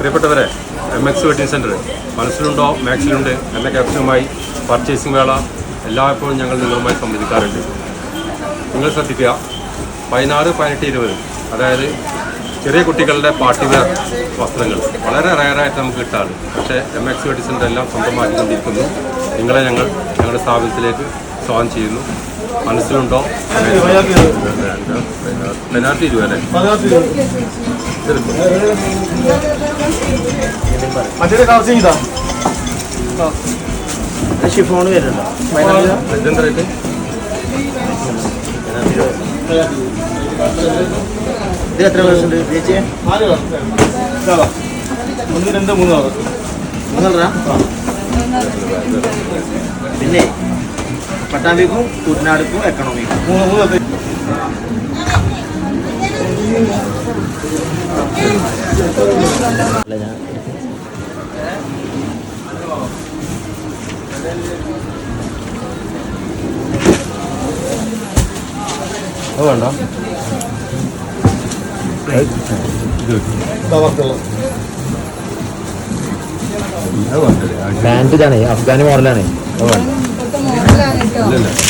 പ്രിയപ്പെട്ടവരെ, MX wedding centre മനസ്സിലുണ്ടോ മാക്സിലുണ്ട് എന്ന ക്യാപ്ഷനുമായി purchasing വേള എല്ലായ്പ്പോഴും ഞങ്ങൾ നിങ്ങളുമായി സംവദിക്കാറുണ്ട്. നിങ്ങൾ ശ്രദ്ധിക്കുക, 16, 18, 20 അതായത് ചെറിയ കുട്ടികളുടെ പാർട്ടി വെയർ വസ്ത്രങ്ങൾ വളരെ റയറായിട്ട് നമുക്ക് കിട്ടാറ്. പക്ഷേ MX വെഡിങ് സെൻറ്റർ എല്ലാം സ്വന്തമാക്കിക്കൊണ്ടിരിക്കുന്നു. നിങ്ങളെ ഞങ്ങളുടെ സ്ഥാപനത്തിലേക്ക് സ്വാഗതം ചെയ്യുന്നു. മനസ്സിലുണ്ടോ? പെനാൽറ്റി 20 അല്ലേ? ഷിഫോൺ വരുന്നുണ്ടോ? എന്താ റേറ്റ്? ഇത് എത്ര പേഴ്സുണ്ട് ചേച്ചി? 1, 2, 3 3 പിന്നെ പട്ടാമ്പിക്കും കുട്ടനാടുക്കും എക്കണോമിക്കും 3 വേണ്ട പാൻറ് ഇതാണ്, അഫ്ഗാനി മോഡലാണ്. ഇല്ലല്ലേ?